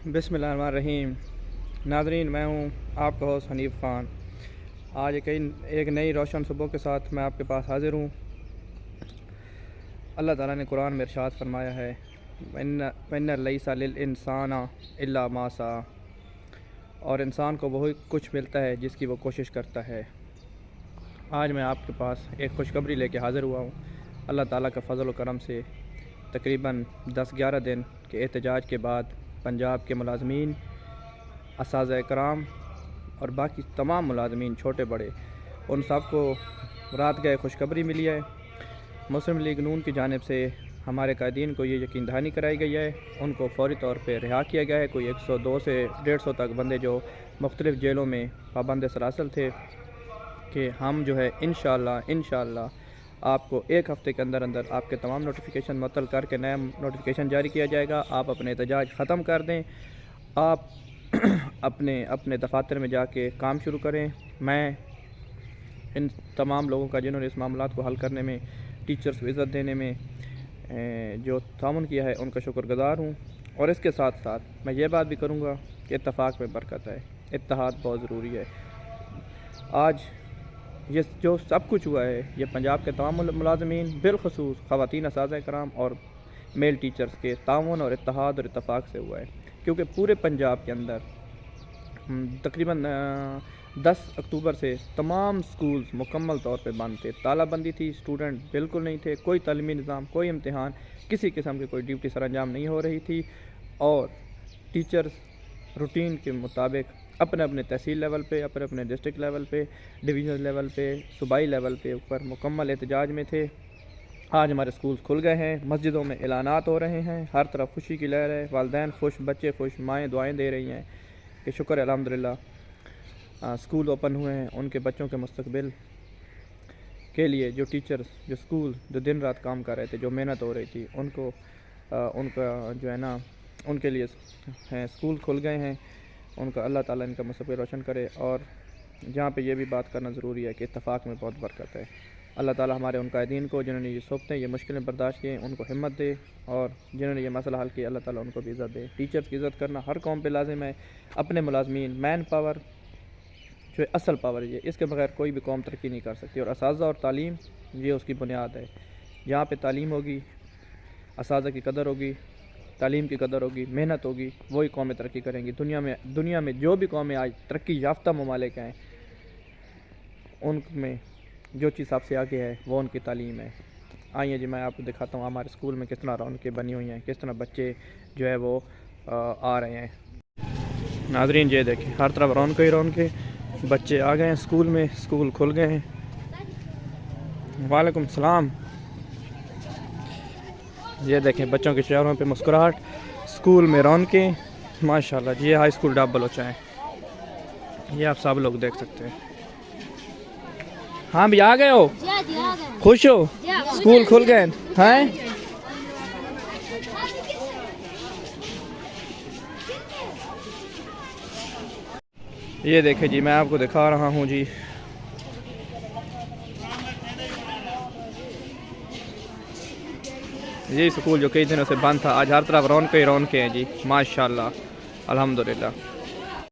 बिस्मिल्लाहिर्रहमानिर्रहीम। नाज़रीन, मैं हूँ आपका होस्ट हनीफ़ ख़ान। आज एक नई रोशन सुबह के साथ मैं आपके पास हाज़िर हूँ। अल्लाह ताला ने कुरान में इरशाद फरमाया है, वन्ना लैसा लिल इंसाना इल्ला मा सा, और इंसान को वही कुछ मिलता है जिसकी वो कोशिश करता है। आज मैं आपके पास एक खुशखबरी लेके हाज़िर हुआ हूँ। अल्लाह ताला का फ़ज़ल व करम से तकरीबन 10-11 दिन के एहतजाज के बाद पंजाब के मुलाज़मीन, असातिज़ा कराम और बाकी तमाम मुलाज़मीन छोटे बड़े, उन सब को रात गए खुशखबरी मिली है। मुस्लिम लीग नून की जानिब से हमारे कायदीन को ये यकीन दहानी कराई गई है, उनको फ़ौरी तौर पर रिहा किया गया है। कोई 102 से 150 तक बंदे जो मुख्तलिफ़ जेलों में पाबंद सरासल थे, कि हम जो है इंशाअल्लाह आपको एक हफ़्ते के अंदर अंदर आपके तमाम नोटिफिकेशन मुअत्तल करके नया नोटिफिकेशन जारी किया जाएगा। आप अपने एहतजाज ख़त्म कर दें, आप अपने दफातर में जाके काम शुरू करें। मैं इन तमाम लोगों का जिन्होंने इस मामलात को हल करने में, टीचर्स को इज़्ज़त देने में जो तामुन किया है, उनका शुक्रगुज़ार हूँ। और इसके साथ साथ मैं ये बात भी करूँगा कि इत्तफ़ाक़ में बरकत है, इत्तेहाद बहुत ज़रूरी है। आज ये जो सब कुछ हुआ है, ये पंजाब के तमाम मुलाज़मीन, बिलख़ुसूस ख़वातीन असातिज़ा कराम और मेल टीचर्स के ताउन और इत्तेहाद और इत्तफ़ाक़ से हुआ है। क्योंकि पूरे पंजाब के अंदर तकरीबन 10 अक्टूबर से तमाम स्कूल्स मुकम्मल तौर पे बंद थे, तालाबंदी थी, स्टूडेंट बिल्कुल नहीं थे, कोई तालीमी निज़ाम, कोई इम्तिहान, किसी किस्म की कोई ड्यूटी सरअंजाम नहीं हो रही थी। और टीचर्स रूटीन के मुताबिक अपने अपने तहसील लेवल पे, अपने अपने डिस्ट्रिक्ट लेवल पे, डिवीज़न लेवल पे, सूबाई लेवल पे ऊपर मुकम्मल एहतजाज में थे। आज हमारे स्कूल खुल गए हैं, मस्जिदों में ऐलानात हो रहे हैं, हर तरफ खुशी की लहर है, वालिदैन खुश, बच्चे खुश, माएँ दुआएँ दे रही हैं कि शुक्र है अल्हम्दुलिल्लाह स्कूल ओपन हुए हैं। उनके बच्चों के मुस्तकबिल के लिए जो टीचर्स, जो स्कूल, जो दिन रात काम कर रहे थे, जो मेहनत हो रही थी, उनका जो है ना, उनके लिए हैं स्कूल खुल गए हैं। उनका अल्लाह ताला इनका मुस्तकबिल रोशन करे। और जहाँ पे ये भी बात करना ज़रूरी है कि इत्तफ़ाक़ में बहुत बरकत है। अल्लाह ताला हमारे उन कायदीन को, जिन्होंने ये सोबतें, ये मुश्किलें बर्दाश्त की, उनको हिम्मत दे, और जिन्होंने ये मसला हल किया, अल्लाह ताला उनको भी इज़्ज़त दे। टीचर्स की इज़्ज़त करना हर कौम पे लाजिम है। अपने मुलाज़मीन, मैन पावर जो है असल पावर है, इसके बगैर कोई भी कौम तरक्की नहीं कर सकती। और असातिज़ा और तालीम ये उसकी बुनियाद है। जहाँ पे तालीम होगी, असातिज़ा की कदर होगी, तालीम की कदर होगी, मेहनत होगी, वही कौमें तरक्की करेंगी। दुनिया में जो भी कौमें आज तरक्की याफ्ता ममालिक हैं, उनमें जो चीज़ सबसे आगे है वो उनकी तालीम है। आइए जी, मैं आपको दिखाता हूँ हमारे स्कूल में किस तरह रौनकें बनी हुई हैं, किस तरह बच्चे जो है वो आ रहे हैं। नाज़रीन ये देखें, हर तरफ रौनकें ही रौनकें, बच्चे आ गए हैं स्कूल में, स्कूल खुल गए हैं। वालेकुम सलाम। ये देखें बच्चों के चेहरों पे मुस्कुराहट, स्कूल में रौनकें, माशाल्लाह। ये हाई स्कूल डब बलोचा है, ये आप सब लोग देख सकते हैं। हाँ भी आ गए हो, खुश हो, स्कूल खुल गए हैं। ये देखें जी, मैं आपको दिखा रहा हूँ जी, ये स्कूल जो कई दिनों से बंद था, आज हर तरफ रौनकें ही रौनकें हैं जी, माशाल्लाह, अल्हम्दुलिल्लाह।